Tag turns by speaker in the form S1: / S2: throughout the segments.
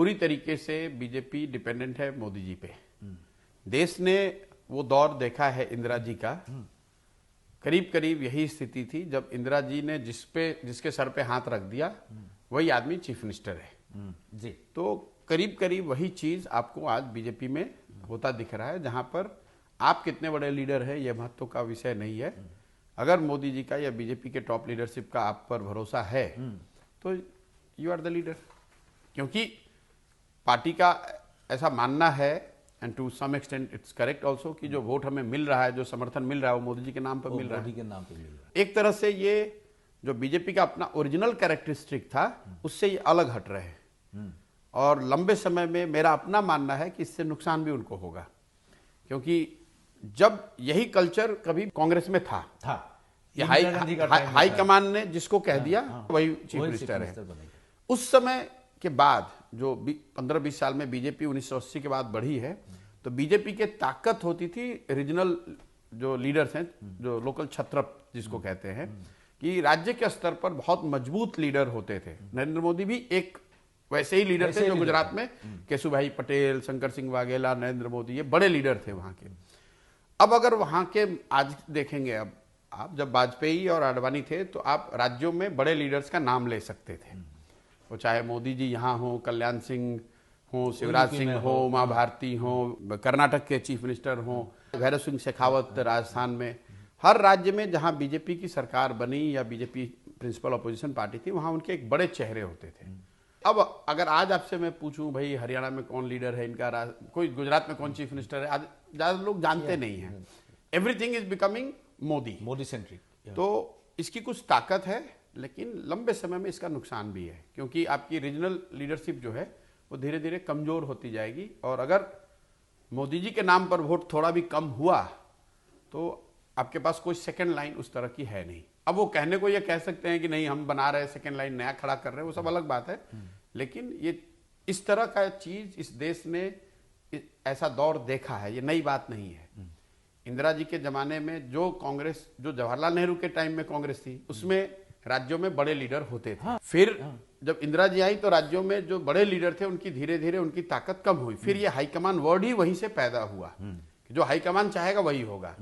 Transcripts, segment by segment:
S1: पूरी तरीके से बीजेपी डिपेंडेंट है मोदी जी पे। देश ने वो दौर देखा है इंदिरा जी का, करीब करीब यही स्थिति थी जब इंदिरा जी ने जिसके सर पे हाथ रख दिया वही आदमी चीफ मिनिस्टर है
S2: जी।
S1: तो करीब करीब वही चीज आपको आज बीजेपी में होता दिख रहा है, जहां पर आप कितने बड़े लीडर हैं यह महत्व का विषय नहीं है। अगर मोदी जी का या बीजेपी के टॉप लीडरशिप का आप पर भरोसा है तो यू आर द लीडर, क्योंकि पार्टी का ऐसा मानना है and to some extent it's correct also कि जो वोट हमें मिल रहा है, जो समर्थन मिल रहा है वो मोदी जी के नाम पर मिल रहा है।
S2: मोदी के नाम पे मिल रहा है।
S1: एक तरह से ये जो बीजेपी का अपना ओरिजिनल कैरेक्टरिस्टिक था उससे ये अलग हट रहे हैं और लंबे समय में मेरा अपना मानना है कि इससे नुकसान भी उनको होगा, क्योंकि जब यही कल्चर कभी कांग्रेस में था ये हाई कमान ने जिसको कह दिया वही चीफ मिनिस्टर है। उस समय के बाद जो 15-20 साल में बीजेपी 1980 के बाद बढ़ी है तो बीजेपी के ताकत होती थी रीजनल जो लीडर्स हैं, जो लोकल छत्रप जिसको कहते हैं, कि राज्य के स्तर पर बहुत मजबूत लीडर होते थे। नरेंद्र मोदी भी एक वैसे ही लीडर थे जो गुजरात में केशुभाई पटेल, शंकर सिंह वाघेला, नरेंद्र मोदी, ये बड़े लीडर थे वहां के। अब अगर वहां के आज देखेंगे, अब आप जब वाजपेयी और आडवाणी थे तो आप राज्यों में बड़े लीडर्स का नाम ले सकते थे, वो चाहे मोदी जी यहाँ हो, कल्याण सिंह हो, शिवराज सिंह हो, उमा भारती हो, कर्नाटक के चीफ मिनिस्टर हो, भैरव सिंह शेखावत राजस्थान में। हर राज्य में जहां बीजेपी की सरकार बनी या बीजेपी प्रिंसिपल अपोजिशन पार्टी थी वहां उनके एक बड़े चेहरे होते थे। अब अगर आज आपसे मैं पूछूं भाई हरियाणा में कौन लीडर है इनका, कोई गुजरात में कौन चीफ मिनिस्टर है, आज ज्यादा लोग जानते नहीं हैं। Everything is becoming Modi centric. तो इसकी कुछ ताकत है लेकिन लंबे समय में इसका नुकसान भी है, क्योंकि आपकी रीजनल लीडरशिप जो है वो धीरे धीरे कमजोर होती जाएगी और अगर मोदी जी के नाम पर वोट थोड़ा भी कम हुआ तो आपके पास कोई सेकंड लाइन उस तरह की है नहीं। अब वो कहने को ये कह सकते हैं कि नहीं हम बना रहे हैं, सेकंड लाइन नया खड़ा कर रहे हैं, वो सब अलग बात है, लेकिन ये इस तरह का चीज इस देश ने ऐसा दौर देखा है, ये नई बात नहीं है। इंदिरा जी के जमाने में जो कांग्रेस, जो जवाहरलाल नेहरू के टाइम में कांग्रेस थी उसमें राज्यों में बड़े लीडर होते थे। फिर जब इंदिरा जी आई तो राज्यों में जो बड़े लीडर थे उनकी धीरे धीरे उनकी ताकत कम हुई। फिर ये हाईकमान वर्ड ही वहीं से पैदा हुआ कि जो हाईकमान चाहेगा वही होगा।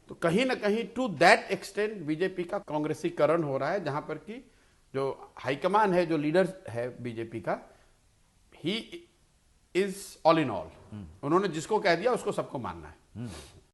S1: तो कहीं ना कहीं टू दैट एक्सटेंट बीजेपी का कांग्रेसीकरण हो रहा है, जहां पर कि जो हाईकमान है, जो लीडर है बीजेपी का, he is all in all. उन्होंने जिसको कह दिया उसको सबको मानना है।